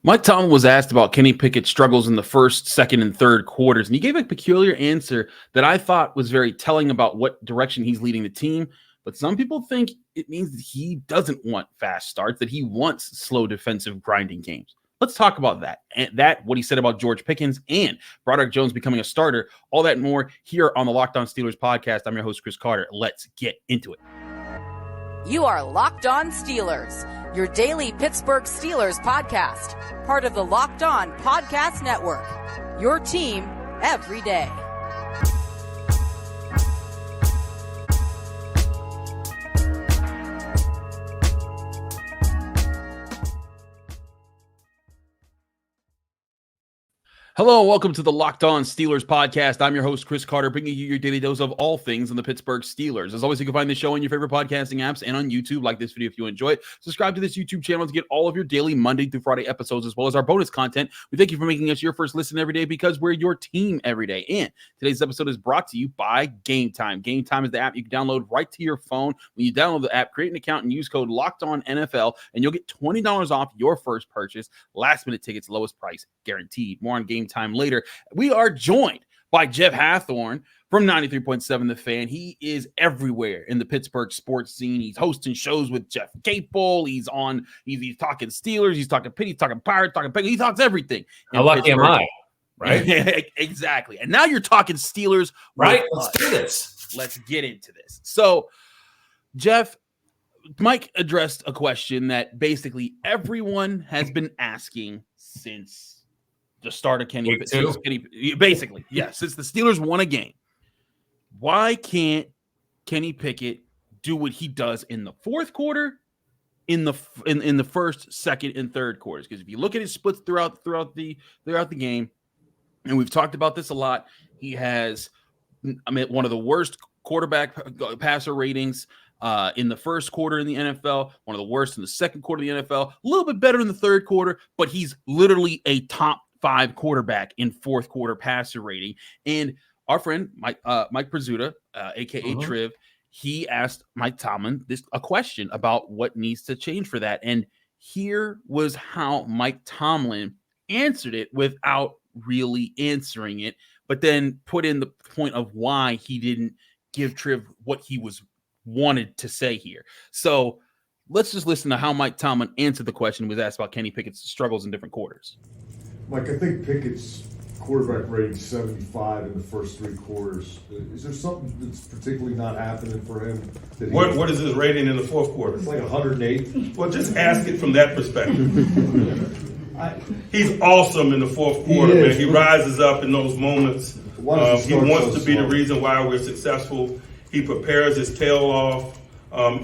Mike Tomlin was asked about Kenny Pickett's struggles in the first, second, and third quarters, and he gave a peculiar answer that I thought was very telling about what direction he's leading the team. But some people think it means that he doesn't want fast starts, that he wants slow defensive grinding games. Let's talk about that. And what he said about George Pickens and Broderick Jones becoming a starter, all that and more here on the Locked On Steelers podcast. I'm your host, Chris Carter. Let's get into it. You are Locked On Steelers, your daily Pittsburgh Steelers podcast, part of the Locked On Podcast Network, your team every day. Hello, and welcome to the Locked On Steelers podcast. I'm your host, Chris Carter, bringing you your daily dose of all things on the Pittsburgh Steelers. As always, you can find the show on your favorite podcasting apps and on YouTube. Like this video if you enjoy it. Subscribe to this YouTube channel to get all of your daily Monday through Friday episodes, as well as our bonus content. We thank you for making us your first listen every day because we're your team every day. And today's episode is brought to you by Game Time. Game Time is the app you can download right to your phone. When you download the app, create an account and use code LOCKEDONNFL, and you'll get $20 off your first purchase. Last-minute tickets, lowest price, guaranteed. More on Game Time later. We are joined by Jeff Hathhorn from 93.7 The Fan. He is everywhere in the Pittsburgh sports scene. He's hosting shows with Jeff Capel. He's talking Steelers. He's talking Pitt. He's talking Pirates. Talking Pitt. He talks everything. How lucky am I? Right? Exactly. And now you're talking Steelers. Right? Let's do this. Let's get into this. So, Jeff, Mike addressed a question that basically everyone has been asking since the start of Kenny basically, yeah, since the Steelers won a game. Why can't Kenny Pickett do what he does in the fourth quarter, in the first, second, and third quarters? Because if you look at his splits throughout the game, and we've talked about this a lot, he has, one of the worst quarterback passer ratings in the first quarter in the NFL, one of the worst in the second quarter of the NFL, a little bit better in the third quarter, but he's literally a top 5 quarterback in fourth quarter passer rating. And our friend Mike Pizzuta, aka Triv, he asked Mike Tomlin a question about what needs to change for that. And here was how Mike Tomlin answered it without really answering it, but then put in the point of why he didn't give Triv what he wanted to say here. So let's just listen to how Mike Tomlin answered the question when he was asked about Kenny Pickett's struggles in different quarters. Mike, I think Pickett's quarterback rating 75 in the first 3 quarters. Is there something that's particularly not happening for him? What is his rating in the fourth quarter? It's like 108. Well, just ask it from that perspective. He's awesome in the fourth quarter, man. He rises up in those moments. He wants to be the reason why we're successful. He prepares his tail off.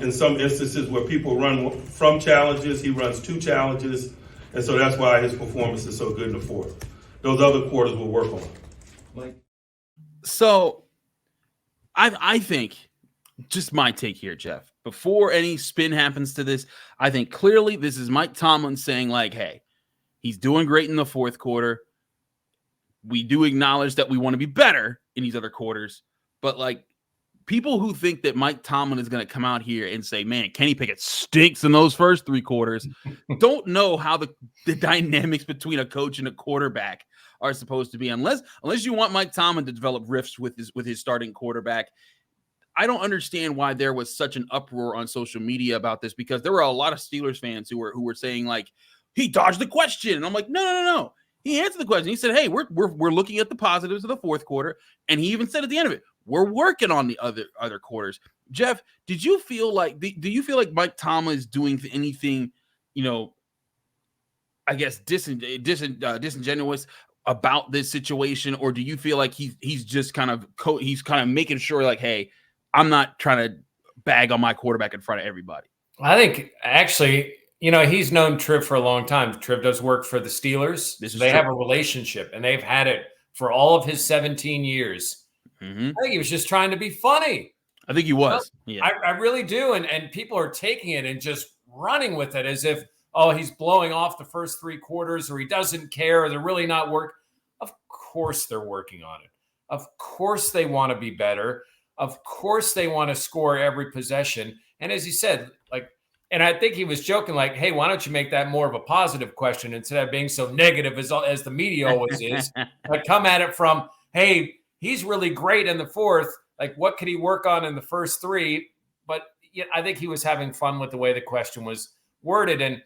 In some instances where people run from challenges, he runs 2 challenges. And so that's why his performance is so good in the fourth. Those other quarters will work on. So I think, just my take here, Jeff, before any spin happens to this, I think clearly this is Mike Tomlin saying, like, hey, he's doing great in the fourth quarter. We do acknowledge that we want to be better in these other quarters. But, like, people who think that Mike Tomlin is going to come out here and say, man, Kenny Pickett stinks in those first 3 quarters, don't know how the dynamics between a coach and a quarterback are supposed to be. Unless you want Mike Tomlin to develop rifts with his starting quarterback. I don't understand why there was such an uproar on social media about this, because there were a lot of Steelers fans who were saying, like, he dodged the question. And I'm like, no. He answered the question. He said, hey, we're looking at the positives of the fourth quarter. And he even said at the end of it, we're working on the other quarters. Jeff, did you feel like do you feel like Mike Tomlin is doing anything, I guess disingenuous about this situation, or do you feel like he's just kind of making sure, like, hey, I'm not trying to bag on my quarterback in front of everybody? I think actually, he's known Triv for a long time. Triv does work for the Steelers. They have a relationship, and they've had it for all of his 17 years. I think he was just trying to be funny. I think he was. Yeah. I really do. And people are taking it and just running with it as if, he's blowing off the first 3 quarters, or he doesn't care, or they're really not working. Of course they're working on it. Of course they want to be better. Of course they want to score every possession. And as you said, like, And I think he was joking like, hey, why don't you make that more of a positive question instead of being so negative as the media always is? But come at it from, hey, he's really great in the fourth. Like, what could he work on in the first three? But yeah, I think he was having fun with the way the question was worded. And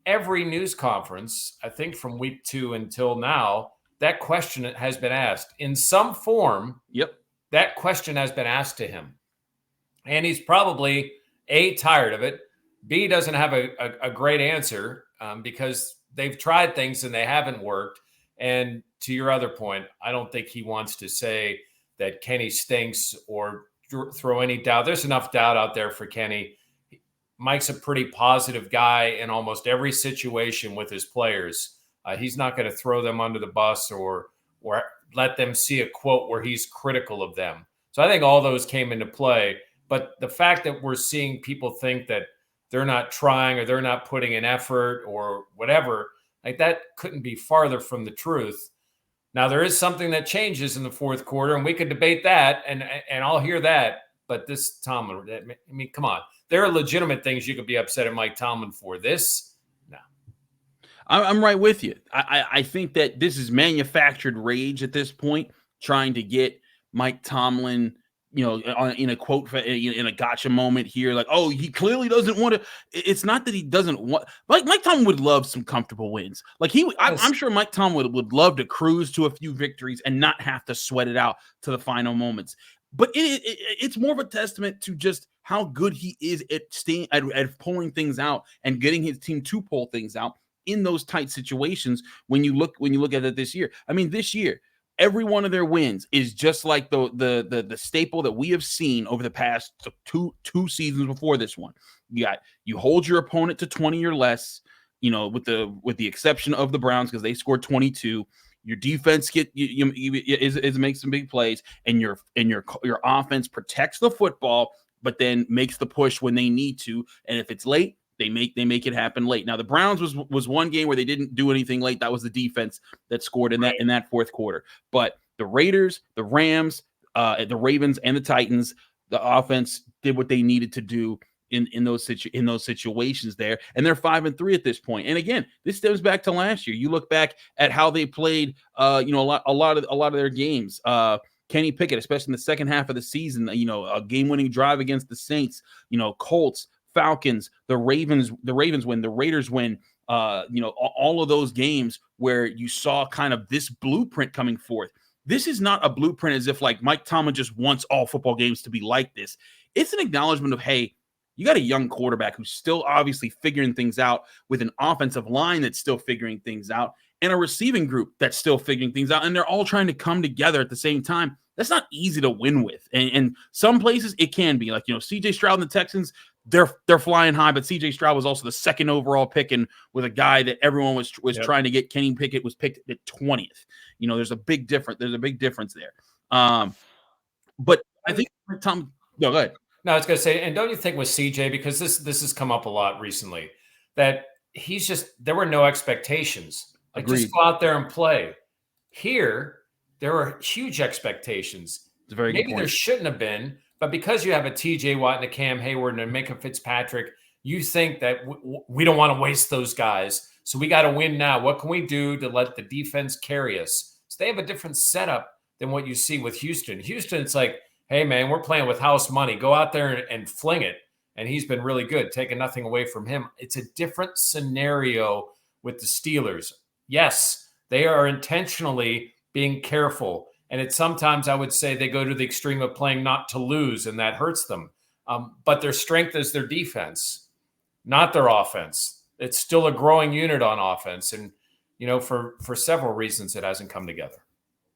every news conference, I think from week 2 until now, that question has been asked in some form. Yep. That question has been asked to him. And he's probably, A, tired of it. B, doesn't have a great answer because they've tried things and they haven't worked. And to your other point, I don't think he wants to say that Kenny stinks or throw any doubt. There's enough doubt out there for Kenny. Mike's a pretty positive guy in almost every situation with his players. He's not going to throw them under the bus or let them see a quote where he's critical of them. So I think all those came into play. But the fact that we're seeing people think that they're not trying or they're not putting an effort or whatever, like that couldn't be farther from the truth. Now, there is something that changes in the fourth quarter, and we could debate that, and I'll hear that. But this Tomlin, I mean, come on. There are legitimate things you could be upset at Mike Tomlin for. This, no. I'm right with you. I think that this is manufactured rage at this point, trying to get Mike Tomlin, in a quote, in a gotcha moment here, like, oh, he clearly doesn't want to. It's not that he doesn't want. Mike Tomlin would love some comfortable wins. Like I'm sure Mike Tomlin would love to cruise to a few victories and not have to sweat it out to the final moments. But it's more of a testament to just how good he is at pulling things out and getting his team to pull things out in those tight situations. When you look at it this year, I mean, this year, every one of their wins is just like the staple that we have seen over the past two seasons before this one. You hold your opponent to 20 or less, with the exception of the Browns because they scored 22. Your defense makes some big plays, and your offense protects the football, but then makes the push when they need to. And if it's late, they make it happen late. Now the Browns was one game where they didn't do anything late. That was the defense that scored in that fourth quarter. But the Raiders, the Rams, the Ravens, and the Titans, the offense did what they needed to do in those situations there, and they're 5-3 at this point. And again, this stems back to last year. You look back at how they played, a lot of their games. Kenny Pickett, especially in the second half of the season, a game-winning drive against the Saints, Colts, Falcons, the Ravens win, the Raiders win, all of those games where you saw kind of this blueprint coming forth. This is not a blueprint as if like Mike Tomlin just wants all football games to be like this. It's an acknowledgement of, hey, you got a young quarterback who's still obviously figuring things out, with an offensive line that's still figuring things out, and a receiving group that's still figuring things out, and they're all trying to come together at the same time. That's not easy to win with. And some places it can be. Like, C.J. Stroud and the Texans, they're flying high, but C.J. Stroud was also the second overall pick, and with a guy that everyone was trying to get. Kenny Pickett was picked at 20th. There's a big difference. There's a big difference there. But I think Tom. No, go ahead. No, I was going to say, and don't you think with CJ, because this has come up a lot recently, that there were no expectations. Like, just go out there and play. Here, there were huge expectations. It's a very good point. Maybe there shouldn't have been, but because you have a TJ Watt and a Cam Hayward and a Minka Fitzpatrick, you think that we don't want to waste those guys. So we got to win now. What can we do to let the defense carry us? So they have a different setup than what you see with Houston. Houston, it's like, hey, man, we're playing with house money. Go out there and fling it. And he's been really good, taking nothing away from him. It's a different scenario with the Steelers. Yes, they are intentionally being careful. And it's sometimes, I would say, they go to the extreme of playing not to lose, and that hurts them. But their strength is their defense, not their offense. It's still a growing unit on offense. And, for several reasons, it hasn't come together.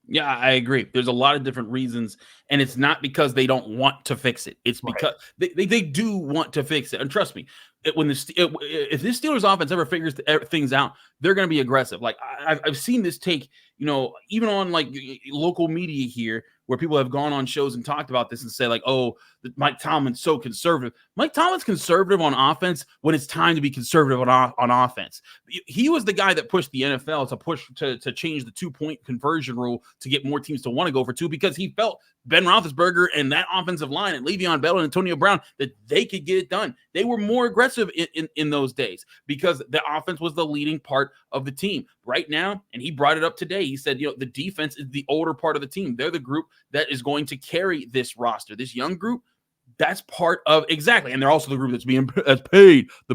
Yeah, I agree. There's a lot of different reasons, and it's not because they don't want to fix it. It's because they do want to fix it. And trust me, if this Steelers offense ever figures things out, they're going to be aggressive. Like I've seen this take, even on like local media here, where people have gone on shows and talked about this and say like, oh, Mike Tomlin's so conservative. Mike Tomlin's conservative on offense when it's time to be conservative on offense. He was the guy that pushed the NFL to change the 2-point conversion rule to get more teams to want to go for 2 because he felt Ben Roethlisberger and that offensive line and Le'Veon Bell and Antonio Brown that they could get it done. They were more aggressive in those days because the offense was the leading part of the team. Right now, and he brought it up today, he said, the defense is the older part of the team. They're the group that is going to carry this roster. This young group, that's part of exactly, and they're also the group that's paid the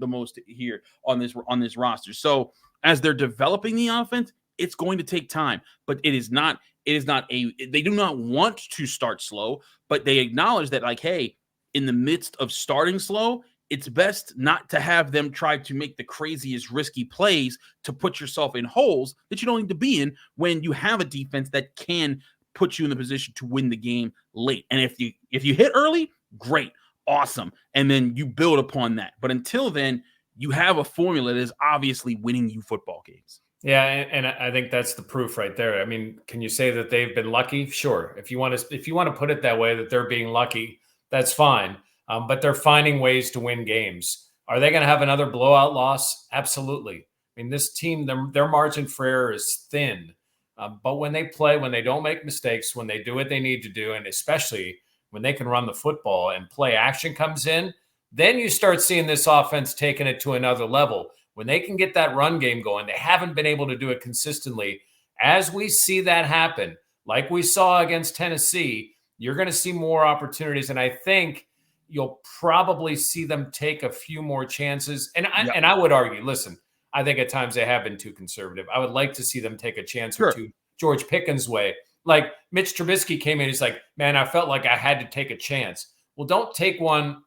most here on this roster. So as they're developing the offense, it's going to take time, but they do not want to start slow, but they acknowledge that like, hey, in the midst of starting slow, it's best not to have them try to make the craziest risky plays to put yourself in holes that you don't need to be in when you have a defense that can put you in the position to win the game late. And if you hit early, great, awesome. And then you build upon that. But until then, you have a formula that is obviously winning you football games. Yeah, and I think that's the proof right there. I mean, can you say that they've been lucky? Sure. If you want to put it that way, that they're being lucky, that's fine. But they're finding ways to win games. Are they going to have another blowout loss? Absolutely. I mean, this team, their margin for error is thin. But when they play, when they don't make mistakes, when they do what they need to do, and especially when they can run the football and play action comes in, then you start seeing this offense taking it to another level. When they can get that run game going, they haven't been able to do it consistently. As we see that happen, like we saw against Tennessee, you're going to see more opportunities. And I think you'll probably see them take a few more chances. And I would argue, listen, I think at times they have been too conservative. I would like to see them take a chance or two George Pickens' way. Like Mitch Trubisky came in, he's like, man, I felt like I had to take a chance. Well, don't take one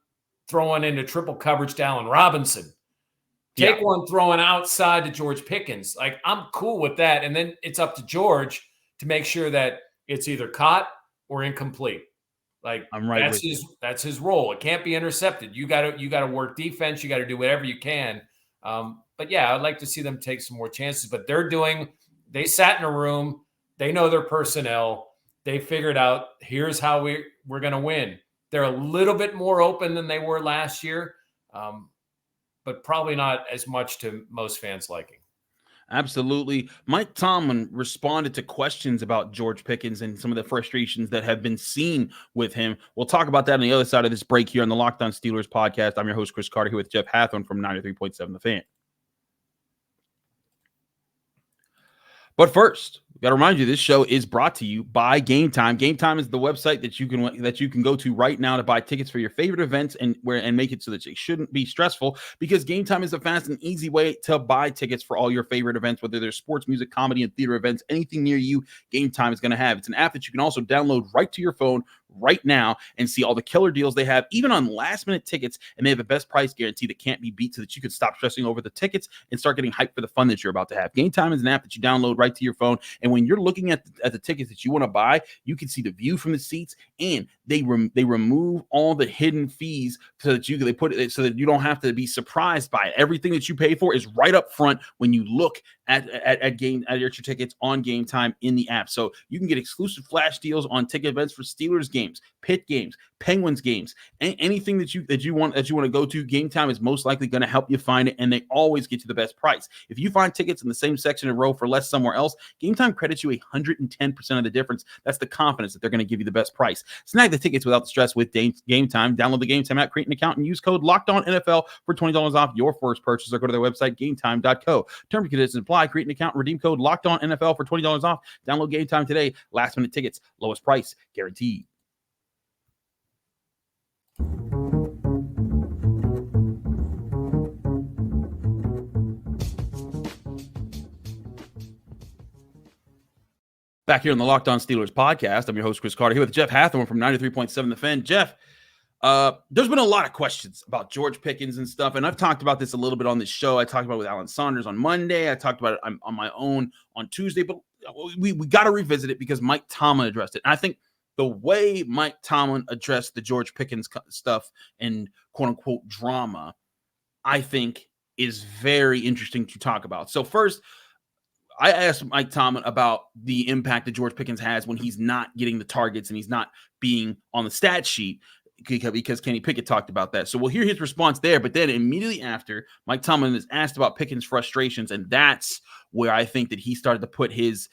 throwing into triple coverage to Allen Robinson. Take one throwing outside to George Pickens. Like, I'm cool with that. And then it's up to George to make sure that it's either caught or incomplete. Like, I'm right. That's his role. It can't be intercepted. You gotta work defense. You got to do whatever you can. But yeah, I'd like to see them take some more chances. But they sat in a room. They know their personnel. They figured out, here's how we're going to win. They're a little bit more open than they were last year. But probably not as much to most fans' liking. Absolutely. Mike Tomlin responded to questions about George Pickens and some of the frustrations that have been seen with him. We'll talk about that on the other side of this break here on the Locked On Steelers podcast. I'm your host, Chris Carter, here with Jeff Hathhorn from 93.7 The Fan. But first, got to remind you, this show is brought to you by Game Time. Game Time is the website that you can go to right now to buy tickets for your favorite events and make it so that it shouldn't be stressful, because Game Time is a fast and easy way to buy tickets for all your favorite events, whether they're sports, music, comedy, and theater events. Anything near you, Game Time is going to have. It's an app that you can also download right to your phone right now and see all the killer deals they have, even on last-minute tickets, and they have a best price guarantee that can't be beat so that you can stop stressing over the tickets and start getting hyped for the fun that you're about to have. Game Time is an app that you download right to your phone, and when you're looking at the tickets that you want to buy, you can see the view from the seats, and they remove all the hidden fees so that they put it so that you don't have to be surprised by it. Everything that you pay for is right up front when you look at your tickets on Game Time in the app. So you can get exclusive flash deals on ticket events for Steelers games, Pitt games, Penguins games, anything that you want to go to. Game Time is most likely going to help you find it, and they always get you the best price. If you find tickets in the same section and row for less somewhere else, Game Time credits you 110% of the difference. That's the confidence that they're going to give you the best price. Snag the tickets without the stress with Game Time. Download the Game Time app, create an account, and use code LOCKEDONNFL for $20 off your first purchase, or go to their website, gametime.co. Terms and conditions apply. Create an account, redeem code LOCKEDONNFL for $20 off. Download Game Time today. Last minute tickets, lowest price guaranteed. Back here on the Locked On Steelers podcast, I'm your host, Chris Carter, here with Jeff Hathhorn from 93.7 The Fan. Jeff, there's been a lot of questions about George Pickens and stuff, and I've talked about this a little bit on this show. I talked about it with Alan Saunders on Monday. I talked about it on my own on Tuesday, but we got to revisit it because Mike Tomlin addressed it. And I think the way Mike Tomlin addressed the George Pickens stuff and quote-unquote drama, I think is very interesting to talk about. So first, I asked Mike Tomlin about the impact that George Pickens has when he's not getting the targets and he's not being on the stat sheet, because Kenny Pickett talked about that. So we'll hear his response there. But then immediately after, Mike Tomlin is asked about Pickens' frustrations, and that's where I think that he started to put his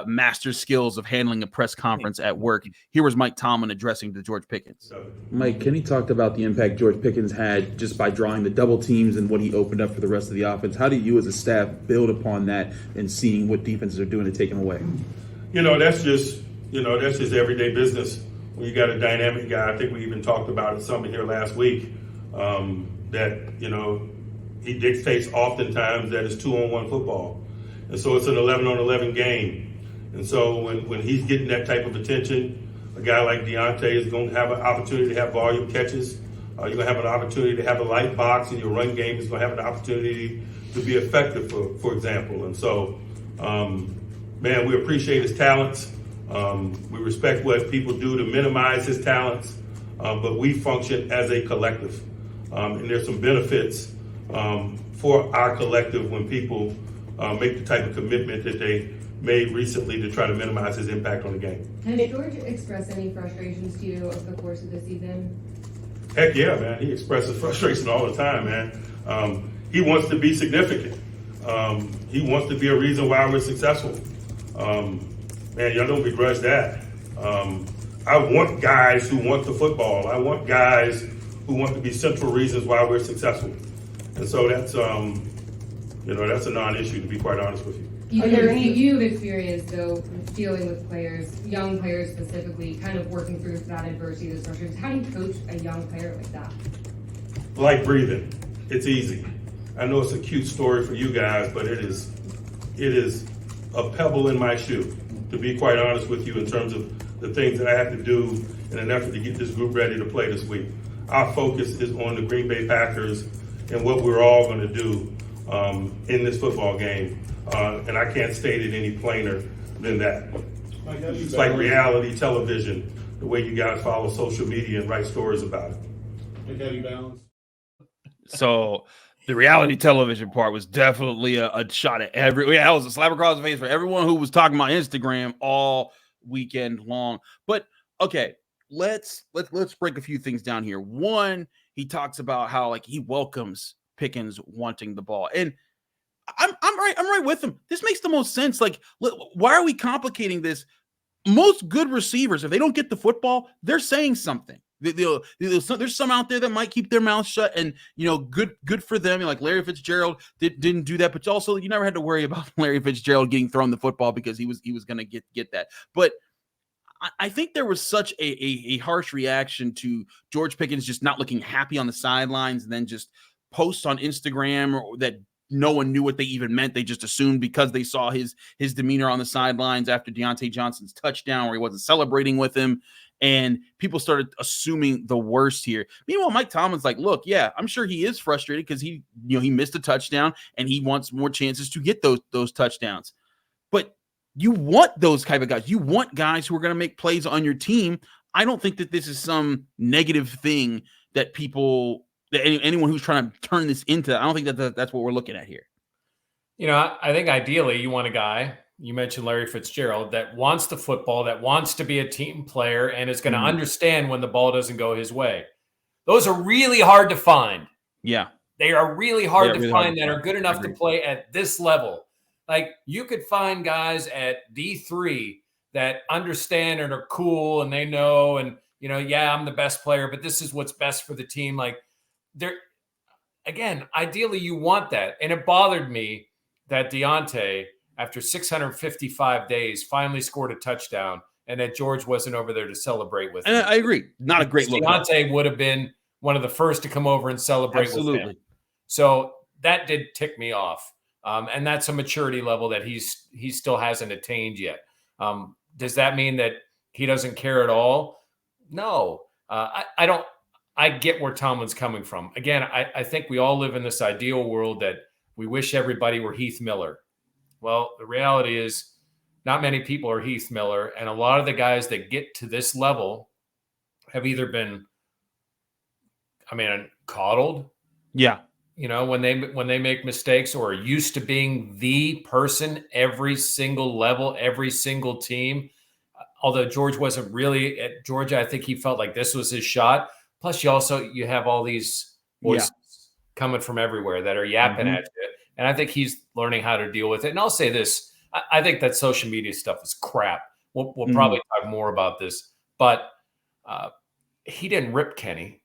master skills of handling a press conference at work. Here was Mike Tomlin addressing to George Pickens. Mike, Kenny talked about the impact George Pickens had just by drawing the double teams and what he opened up for the rest of the offense. How do you as a staff build upon that and seeing what defenses are doing to take him away? That's just everyday business. When you got a dynamic guy, I think we even talked about it some here last week, that, he dictates oftentimes that it's 2-on-1 football. And so it's an 11-on-11 game. And so when he's getting that type of attention, a guy like Deontay is going to have an opportunity to have volume catches. You're going to have an opportunity to have a light box, and your run game is going to have an opportunity to be effective, for example. And so, we appreciate his talents. We respect what people do to minimize his talents, but we function as a collective. And there's some benefits for our collective when people make the type of commitment that they made recently to try to minimize his impact on the game. Has George expressed any frustrations to you over the course of the season? Heck yeah, man. He expresses frustration all the time, man. He wants to be significant. He wants to be a reason why we're successful. Man, y'all don't begrudge that. I want guys who want the football. I want guys who want to be central reasons why we're successful. And so that's a non-issue, to be quite honest with you. You've experienced, though, dealing with players, young players specifically, kind of working through that adversity, those frustrations. How do you coach a young player like that? Like breathing. It's easy. I know it's a cute story for you guys, but it is a pebble in my shoe, to be quite honest with you, in terms of the things that I have to do in an effort to get this group ready to play this week. Our focus is on the Green Bay Packers and what we're all going to do in this football game. And I can't state it any plainer than that. It's like reality television, the way you guys follow social media and write stories about it. So the reality television part was definitely a shot at that was a slap across the face for everyone who was talking about Instagram all weekend long. But okay, let's break a few things down here. One, he talks about how he welcomes Pickens wanting the ball, and I'm right with him. This makes the most sense. Why are we complicating this? Most good receivers, if they don't get the football, they're saying something. There's some out there that might keep their mouth shut, and good for them. Like Larry Fitzgerald didn't do that, but also you never had to worry about Larry Fitzgerald getting thrown the football because he was going to get that. But I think there was such a harsh reaction to George Pickens just not looking happy on the sidelines, and then just posts on Instagram that no one knew what they even meant. They just assumed because they saw his demeanor on the sidelines after Deontay Johnson's touchdown where he wasn't celebrating with him. And people started assuming the worst here. Meanwhile, Mike Tomlin's like, look, yeah, I'm sure he is frustrated because he missed a touchdown and he wants more chances to get those touchdowns. But you want those type of guys. You want guys who are going to make plays on your team. I don't think that this is some negative thing that anyone who's trying to turn this into. I don't think that's what we're looking at here. I think ideally you want a guy, you mentioned Larry Fitzgerald, that wants the football, that wants to be a team player, and is going to understand when the ball doesn't go his way. Those are really hard to find. Yeah. They are really hard to find that are good enough to play at this level. Like, you could find guys at D3 that understand and are cool and they know, and, I'm the best player, but this is what's best for the team. Like, ideally you want that. And it bothered me that Deontay, after 655 days, finally scored a touchdown, and that George wasn't over there to celebrate with him. And I agree. Not a great look. Deontay would have been one of the first to come over and celebrate with him. So that did tick me off. And that's a maturity level that he still hasn't attained yet. Does that mean that he doesn't care at all? No. I don't. I get where Tomlin's coming from. Again, I think we all live in this ideal world that we wish everybody were Heath Miller. Well, the reality is not many people are Heath Miller, and a lot of the guys that get to this level have either been, coddled. Yeah. when they make mistakes or are used to being the person every single level, every single team. Although George wasn't really at Georgia, I think he felt like this was his shot. Plus, you have all these voices coming from everywhere that are yapping at you. And I think he's learning how to deal with it. And I'll say this. I think that social media stuff is crap. We'll probably talk more about this. But he didn't rip Kenny.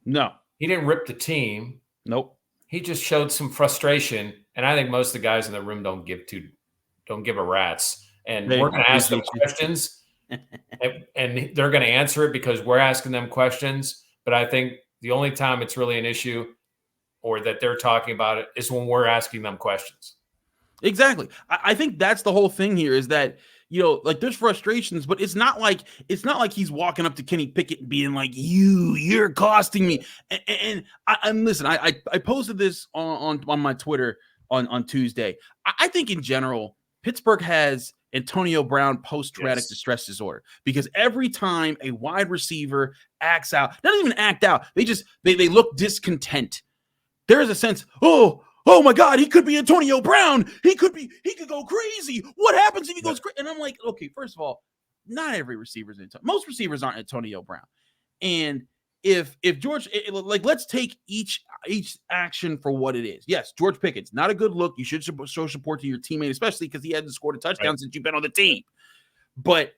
No. He didn't rip the team. Nope. He just showed some frustration. And I think most of the guys in the room don't give a rat's. And we're going to ask them questions. and they're going to answer it because we're asking them questions. But I think the only time it's really an issue or that they're talking about it is when we're asking them questions. Exactly. I think that's the whole thing here is that, like there's frustrations, but it's not like he's walking up to Kenny Pickett and being like, you're costing me. And listen, I posted this on my Twitter on Tuesday. I think in general, Pittsburgh has Antonio Brown post-traumatic distress disorder because every time a wide receiver acts out, doesn't even act out, they look discontent. There is a sense, oh my God, he could be Antonio Brown. He could go crazy. What happens if he goes crazy? And I'm like, okay, first of all, not every receiver is most receivers aren't Antonio Brown. And if George, let's take each action for what it is. Yes, George Pickens, not a good look. You should show support to your teammate, especially because he hasn't scored a touchdown since you've been on the team. But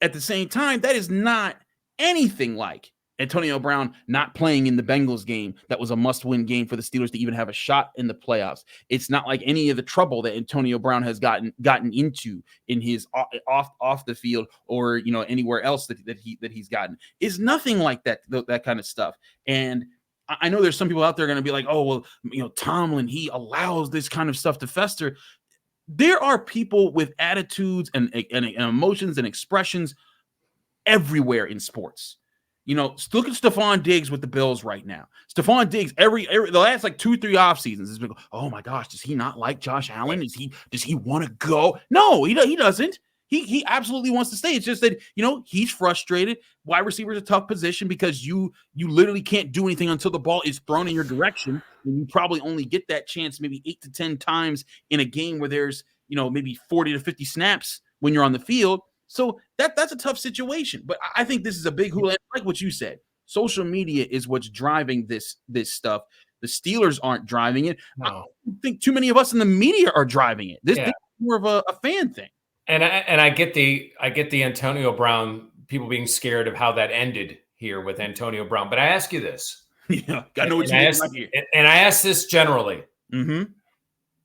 at the same time, that is not anything like Antonio Brown not playing in the Bengals game. That was a must-win game for the Steelers to even have a shot in the playoffs. It's not like any of the trouble that Antonio Brown has gotten into in his off the field or anywhere else that he's gotten. It's nothing like that kind of stuff. And I know there's some people out there going to be like, oh well, Tomlin, he allows this kind of stuff to fester. There are people with attitudes and emotions and expressions everywhere in sports. Look at Stephon Diggs with the Bills right now. Stephon Diggs, the last 2-3 off seasons has been, oh my gosh, does he not like Josh Allen? Does he want to go? No, he doesn't. He absolutely wants to stay. It's just that he's frustrated. Wide receiver is a tough position because you literally can't do anything until the ball is thrown in your direction, and you probably only get that chance maybe 8 to 10 times in a game where there's maybe 40 to 50 snaps when you're on the field. So that's a tough situation, but I think this is a big hula. Like what you said, social media is what's driving this stuff. The Steelers aren't driving it. No. I don't think too many of us in the media are driving it. This is more of a fan thing. And I get the Antonio Brown people being scared of how that ended here with Antonio Brown. But I ask you this. Yeah, I know what you mean right here. And I ask this generally. Mm-hmm.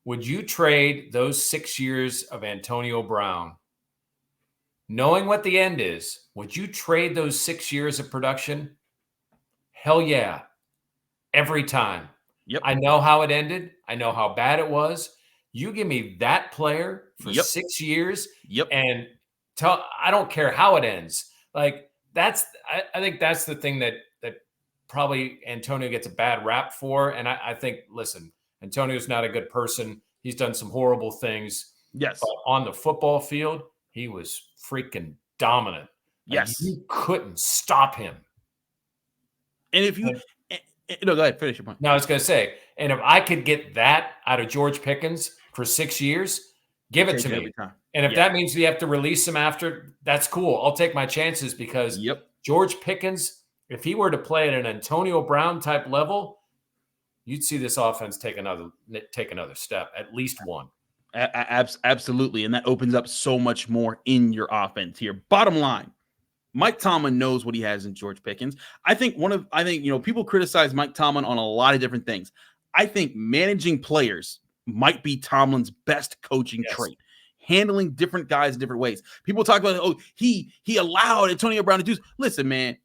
Would you trade those 6 years of Antonio Brown? Knowing what the end is, would you trade those 6 years of production? Hell yeah. Every time. Yep. I know how it ended. I know how bad it was. You give me that player for 6 years. Yep. And I don't care how it ends. I think that's the thing that probably Antonio gets a bad rap for. And I think, listen, Antonio's not a good person. He's done some horrible things. Yes. But on the football field, he was freaking dominant. Yes. You couldn't stop him. And if you go ahead, finish your point. No, I was going to say, and if I could get that out of George Pickens for 6 years, give it to me. And if that means we have to release him after, that's cool. I'll take my chances because George Pickens, if he were to play at an Antonio Brown type level, you'd see this offense take another step, at least one. Absolutely. And that opens up so much more in your offense here. Bottom line, Mike Tomlin knows what he has in George Pickens. I think people criticize Mike Tomlin on a lot of different things. I think managing players might be Tomlin's best coaching trait. Handling different guys in different ways. People talk about, he allowed Antonio Brown to do. Listen, man,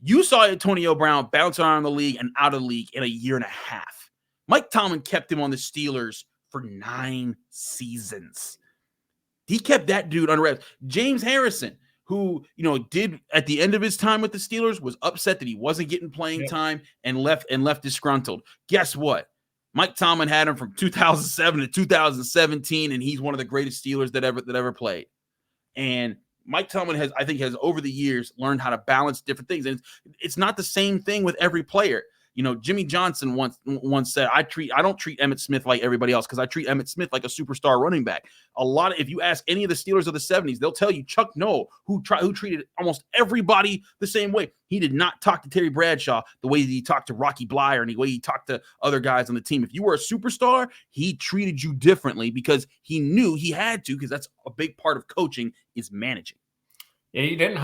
you saw Antonio Brown bounce around the league and out of the league in a year and a half. Mike Tomlin kept him on the Steelers for 9 seasons. He kept that dude under wraps. James Harrison, who, did at the end of his time with the Steelers, was upset that he wasn't getting playing time and left disgruntled. Guess what? Mike Tomlin had him from 2007 to 2017, and he's one of the greatest Steelers that ever played. And Mike Tomlin has over the years learned how to balance different things. And it's not the same thing with every player. Jimmy Johnson once said, I don't treat Emmitt Smith like everybody else because I treat Emmitt Smith like a superstar running back. If you ask any of the Steelers of the 70s, they'll tell you Chuck Noll, who treated almost everybody the same way. He did not talk to Terry Bradshaw the way that he talked to Rocky Blyer and the way he talked to other guys on the team. If you were a superstar, he treated you differently because he knew he had to, because that's a big part of coaching is managing. Yeah, you don't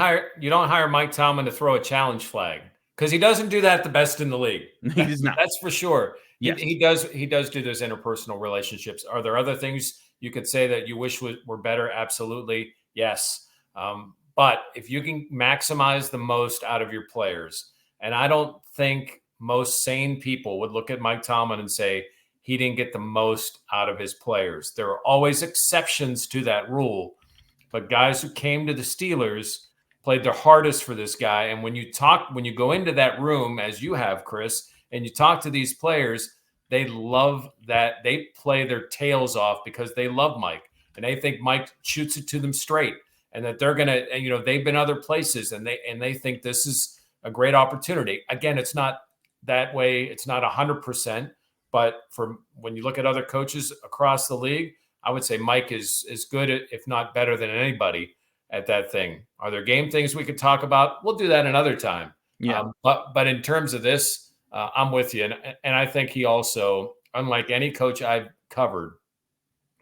hire Mike Tomlin to throw a challenge flag because he doesn't do that the best in the league. He does not. That's for sure. Yes. He does do those interpersonal relationships. Are there other things you could say that you wish were better? Absolutely. Yes. But if you can maximize the most out of your players, and I don't think most sane people would look at Mike Tomlin and say he didn't get the most out of his players. There are always exceptions to that rule, but guys who came to the Steelers played their hardest for this guy. And when you go into that room, as you have, Chris, and you talk to these players, they love that. They play their tails off because they love Mike and they think Mike shoots it to them straight, and that they're going to, they've been other places and they think this is a great opportunity. Again, it's not that way. It's not 100%, but when you look at other coaches across the league, I would say Mike is good, if not better than anybody at that thing. Are there game things we could talk about? We'll do that another time. Yeah. But in terms of this, I'm with you. And I think he also, unlike any coach I've covered,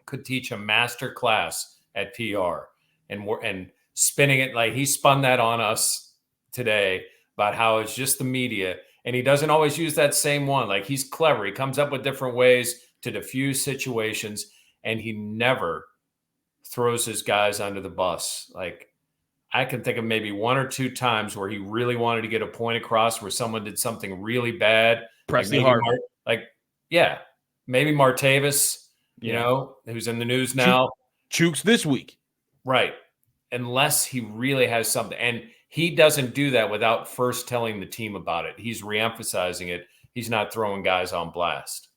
could teach a master class at PR and spinning it like he spun that on us today about how it's just the media. And he doesn't always use that same one. Like, he's clever. He comes up with different ways to diffuse situations, and he never throws his guys under the bus. Like, I can think of maybe one or two times where he really wanted to get a point across where someone did something really bad. Presley Hart. Maybe Martavis, who's in the news now. Chuks this week. Right. Unless he really has something. And he doesn't do that without first telling the team about it. He's reemphasizing it. He's not throwing guys on blast.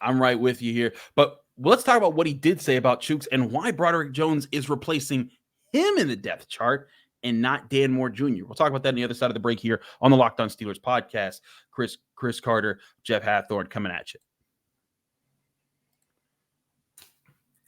I'm right with you here. But let's talk about what he did say about Chuks and why Broderick Jones is replacing him in the depth chart and not Dan Moore Jr. We'll talk about that on the other side of the break here on the Locked On Steelers podcast. Chris Carter, Jeff Hathhorn coming at you.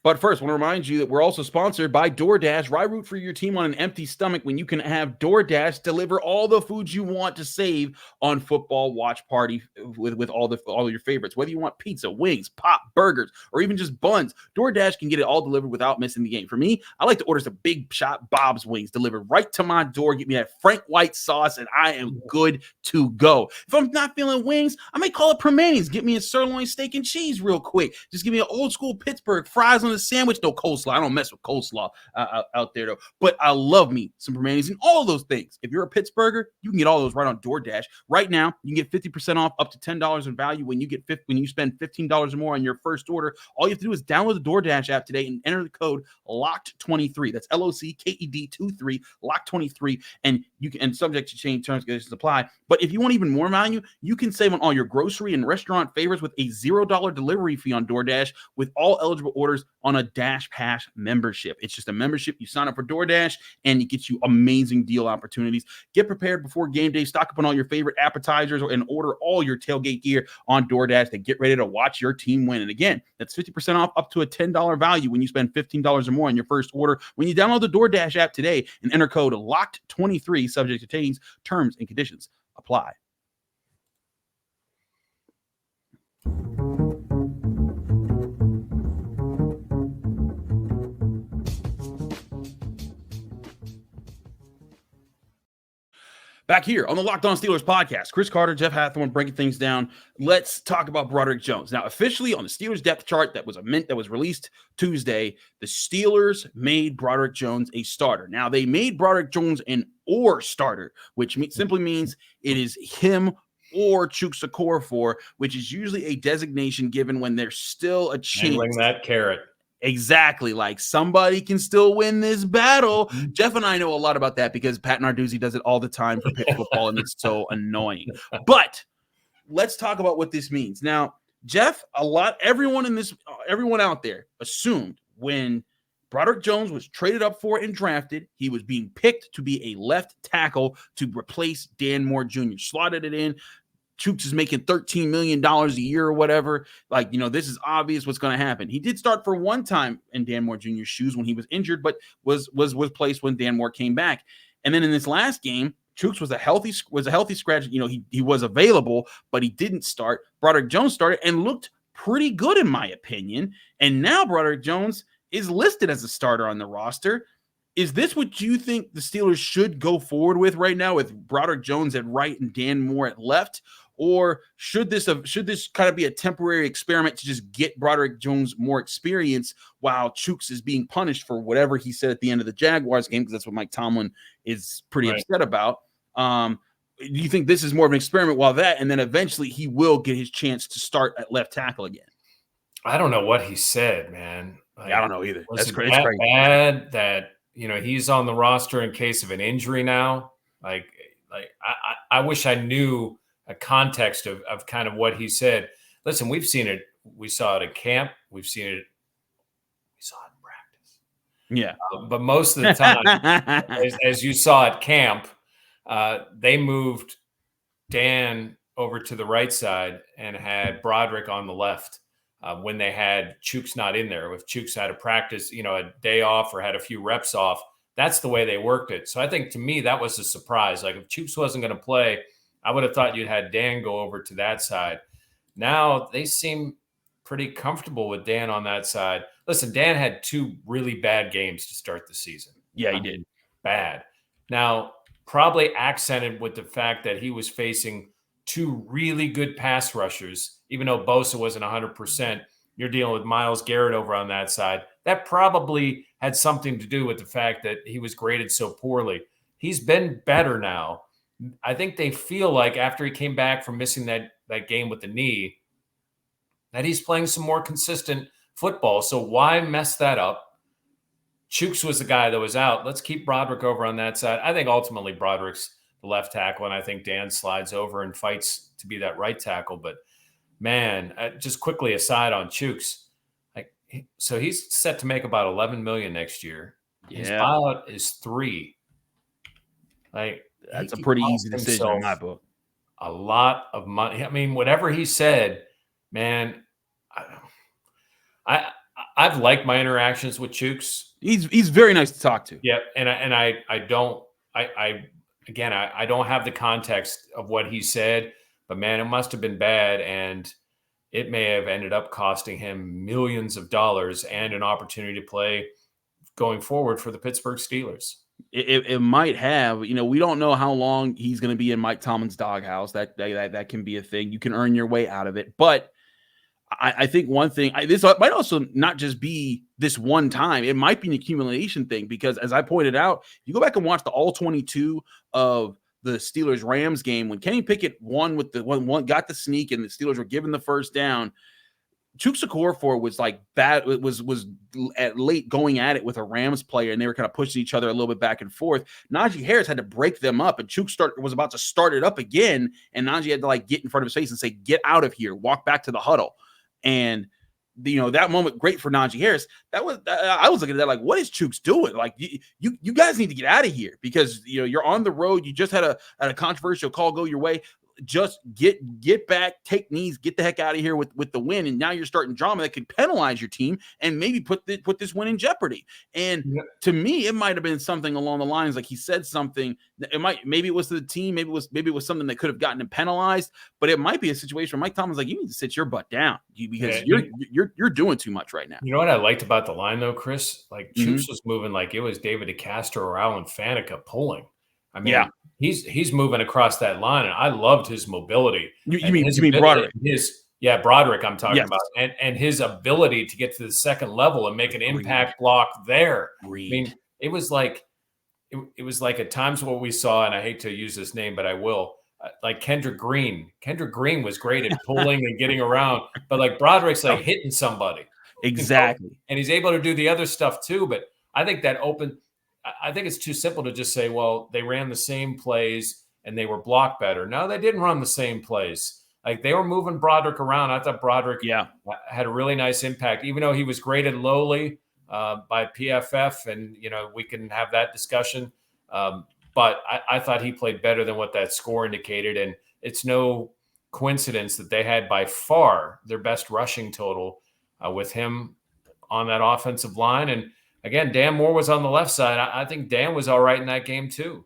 But first, I want to remind you that we're also sponsored by DoorDash. Why root for your team on an empty stomach when you can have DoorDash deliver all the foods you want to save on football watch party with all of your favorites? Whether you want pizza, wings, pop, burgers, or even just buns, DoorDash can get it all delivered without missing the game. For me, I like to order some Big Shot Bob's wings delivered right to my door. Get me that Frank White sauce, and I am good to go. If I'm not feeling wings, I may call it Permanis. Get me a sirloin steak and cheese real quick. Just give me an old school Pittsburgh fries on the sandwich, no coleslaw. I don't mess with coleslaw out there though, but I love me some Permanis and all of those things. If you're a Pittsburgher, you can get all those right on DoorDash. Right now, you can get 50% off up to $10 in value when you spend $15 or more on your first order. All you have to do is download the DoorDash app today and enter the code LOCKED23. That's LOCKED23, LOCKED23, and subject to change, terms and conditions apply. But if you want even more value, you can save on all your grocery and restaurant favorites with a $0 delivery fee on DoorDash with all eligible orders on a Dash Pass membership. It's just a membership. You sign up for DoorDash and it gets you amazing deal opportunities. Get prepared before game day. Stock up on all your favorite appetizers and order all your tailgate gear on DoorDash to get ready to watch your team win. And again, that's 50% off up to a $10 value when you spend $15 or more on your first order when you download the DoorDash app today and enter code LOCKED23, subject to change, terms and conditions apply. Back here on the Locked On Steelers podcast, Chris Carter, Jeff Hathhorn breaking things down. Let's talk about Broderick Jones. Now, officially on the Steelers depth chart that was released Tuesday, the Steelers made Broderick Jones a starter. Now, they made Broderick Jones an or starter, which simply means it is him or Chuks Okorafor, which is usually a designation given when there's still a chance. Handling that carrot. Exactly. Like, somebody can still win this battle. Jeff and I know a lot about that because Pat Narduzzi does it all the time for Pitt football, and it's so annoying. But let's talk about what this means. Now, Jeff, everyone out there assumed when Broderick Jones was traded up for and drafted, he was being picked to be a left tackle to replace Dan Moore Jr. Slotted it in. Chuks is making $13 million a year or whatever. Like, this is obvious what's going to happen. He did start for one time in Dan Moore Jr.'s shoes when he was injured, but was placed when Dan Moore came back. And then in this last game, Chuks was a healthy scratch. He was available, but he didn't start. Broderick Jones started and looked pretty good in my opinion. And now Broderick Jones is listed as a starter on the roster. Is this what you think the Steelers should go forward with right now, with Broderick Jones at right and Dan Moore at left? Or should this kind of be a temporary experiment to just get Broderick Jones more experience while Chuks is being punished for whatever he said at the end of the Jaguars game, because that's what Mike Tomlin is pretty upset about? Do you think this is more of an experiment while that, and then eventually he will get his chance to start at left tackle again? I don't know what he said, man. Like, I don't know either. That's crazy. Bad that he's on the roster in case of an injury now. I wish I knew a context of kind of what he said. Listen, we've seen it. We saw it at camp. We saw it in practice. Yeah. But most of the time, as you saw at camp, they moved Dan over to the right side and had Broderick on the left when they had Chuks not in there. If Chuks had a practice, a day off or had a few reps off, that's the way they worked it. So I think to me, that was a surprise. Like if Chuks wasn't going to play, I would have thought you'd had Dan go over to that side. Now they seem pretty comfortable with Dan on that side. Listen, Dan had 2 really bad games to start the season. Yeah, he did. Bad. Now, probably accented with the fact that he was facing 2 really good pass rushers. Even though Bosa wasn't 100%, you're dealing with Myles Garrett over on that side. That probably had something to do with the fact that he was graded so poorly. He's been better now. I think they feel like after he came back from missing that game with the knee, that he's playing some more consistent football. So why mess that up? Chuks was the guy that was out. Let's keep Broderick over on that side. I think ultimately Broderick's the left tackle, and I think Dan slides over and fights to be that right tackle. But, man, just quickly aside on Chuks, so he's set to make about $11 million next year. Yeah. His buyout is $3 million. That's a pretty easy decision in my book. A lot of money. I mean, whatever he said, man, I've liked my interactions with Chuks. He's very nice to talk to. Yeah, and I don't have the context of what he said, but man, it must have been bad, and it may have ended up costing him millions of dollars and an opportunity to play going forward for the Pittsburgh Steelers. It might have. We don't know how long he's going to be in Mike Tomlin's doghouse. That can be a thing. You can earn your way out of it. But I think one thing, this might also not just be this one time. It might be an accumulation thing because, as I pointed out, you go back and watch the all 22 of the Steelers-Rams game when Kenny Pickett won with got the sneak and the Steelers were given the first down. Chuks Okorafor was like bad. It was at late going at it with a Rams player, and they were kind of pushing each other a little bit back and forth. Najee Harris had to break them up, and Chuks was about to start it up again, and Najee had to get in front of his face and say, "Get out of here! Walk back to the huddle." And that moment, great for Najee Harris. I was looking at that like, what is Chuks doing? Like, you guys need to get out of here because you're on the road. You just had a controversial call go your way. Just get back, take knees, get the heck out of here with the win. And now you're starting drama that could penalize your team and maybe put this win in jeopardy. And to me, it might have been something along the lines like he said something. Maybe it was to the team, maybe it was something that could have gotten him penalized. But it might be a situation where Mike Tomlin's like, you need to sit your butt down because you're doing too much right now. You know what I liked about the line though, Chris? Like Chuks was moving like it was David DeCastro or Alan Faneca pulling. I mean, he's moving across that line, and I loved his mobility. You mean Broderick? Broderick I'm talking about, and his ability to get to the second level and make an impact block there. I mean, it was like at times what we saw, and I hate to use this name, but I will. Like Kendrick Green. Kendrick Green was great at pulling and getting around, but like Broderick's like hitting somebody. Exactly. And he's able to do the other stuff too, but I think I think it's too simple to just say, well, they ran the same plays and they were blocked better. No, they didn't run the same plays. Like they were moving Broderick around. I thought Broderick had a really nice impact, even though he was graded lowly by PFF. And, we can have that discussion. But I thought he played better than what that score indicated. And it's no coincidence that they had by far their best rushing total with him on that offensive line. And again, Dan Moore was on the left side. I think Dan was all right in that game too.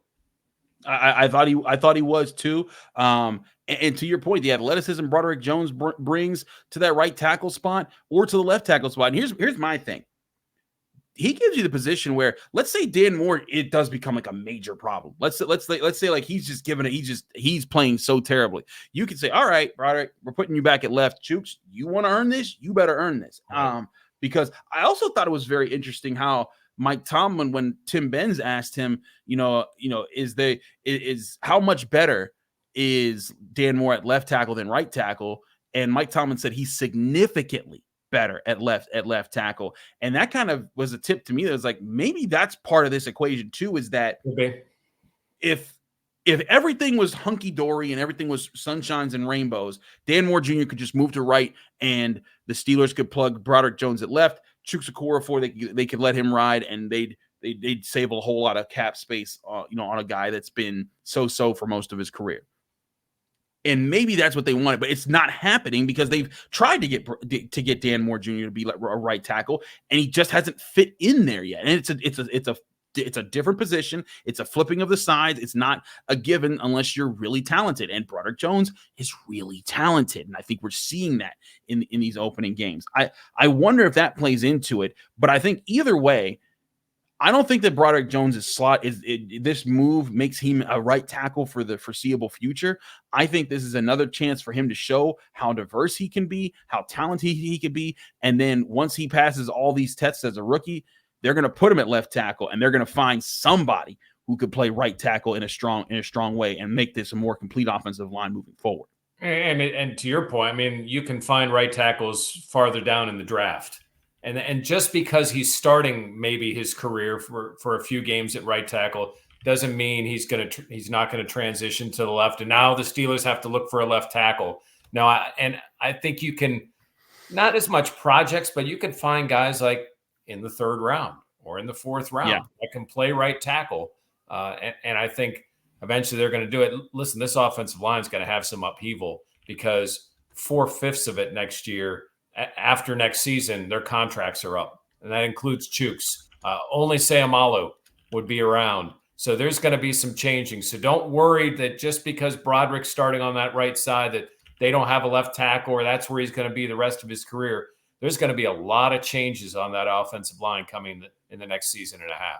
I thought he was too. And to your point, the athleticism Broderick Jones brings to that right tackle spot or to the left tackle spot. And here's my thing. He gives you the position where, let's say Dan Moore, it does become like a major problem. Let's say like he's just giving it. He's playing so terribly. You could say, all right, Broderick, we're putting you back at left. Chuks, you want to earn this? You better earn this. Right. Because I also thought it was very interesting how Mike Tomlin, when Tim Benz asked him, is how much better is Dan Moore at left tackle than right tackle? And Mike Tomlin said he's significantly better at left tackle. And that kind of was a tip to me that was like, maybe that's part of this equation too, is that if everything was hunky-dory and everything was sunshines and rainbows, Dan Moore Jr. could just move to right and the Steelers could plug Broderick Jones at left, Chuks Okorafor, they could let him ride, and they'd save a whole lot of cap space on a guy that's been so for most of his career. And maybe that's what they wanted, but it's not happening because they've tried to get Dan Moore Jr. to be like a right tackle, and he just hasn't fit in there yet. And it's a different position. It's a flipping of the sides. It's not a given unless you're really talented. And Broderick Jones is really talented, and I think we're seeing that in these opening games. I wonder if that plays into it, but I think either way, I don't think that Broderick Jones' slot this move makes him a right tackle for the foreseeable future. I think this is another chance for him to show how diverse he can be, how talented he can be. And then once he passes all these tests as a rookie, they're going to put him at left tackle, and they're going to find somebody who could play right tackle in a strong way and make this a more complete offensive line moving forward. And to your point, I mean, you can find right tackles farther down in the draft. And just because he's starting maybe his career for a few games at right tackle doesn't mean he's not going to transition to the left. And now the Steelers have to look for a left tackle. Now, I think you can, not as much projects, but you can find guys like in the third round or in the fourth round that can play right tackle. And I think eventually they're going to do it. Listen, this offensive line is going to have some upheaval because 4/5 of it next year, after next season, their contracts are up, and that includes Chuks. Only Sayamalu would be around. So there's going to be some changing. So don't worry that just because Broderick's starting on that right side that they don't have a left tackle or that's where he's going to be the rest of his career. There's going to be a lot of changes on that offensive line coming in the next season and a half.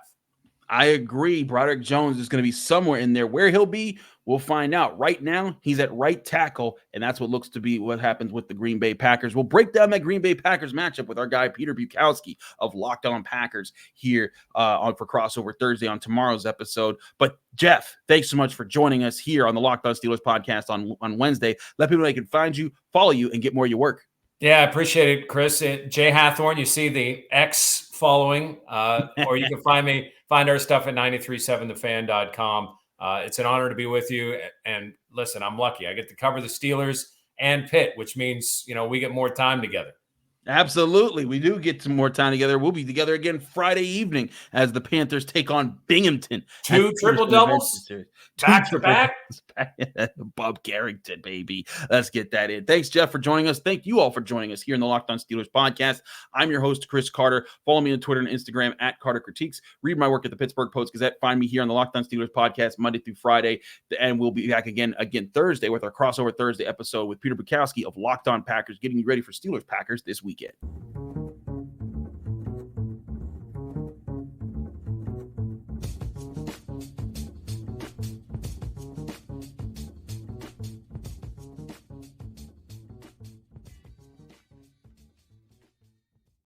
I agree. Broderick Jones is going to be somewhere in there. Where he'll be, we'll find out. Right now, he's at right tackle, and that's what looks to be what happens with the Green Bay Packers. We'll break down that Green Bay Packers matchup with our guy Peter Bukowski of Locked On Packers here for Crossover Thursday on tomorrow's episode. But Jeff, thanks so much for joining us here on the Locked On Steelers podcast on Wednesday. Let people know they can find you, follow you, and get more of your work. Yeah, I appreciate it, Chris. Jay Hathhorn, you see the X following, or you can find our stuff at 937thefan.com. It's an honor to be with you. And listen, I'm lucky. I get to cover the Steelers and Pitt, which means, we get more time together. Absolutely. We do get some more time together. We'll be together again Friday evening as the Panthers take on Binghamton. 2 triple doubles back to back. Bob Carrington, baby. Let's get that in. Thanks, Jeff, for joining us. Thank you all for joining us here in the Locked On Steelers podcast. I'm your host, Chris Carter. Follow me on Twitter and Instagram at Carter Critiques. Read my work at the Pittsburgh Post-Gazette. Find me here on the Locked On Steelers podcast Monday through Friday. And we'll be back again Thursday with our Crossover Thursday episode with Peter Bukowski of Locked On Packers, getting you ready for Steelers Packers this weekend.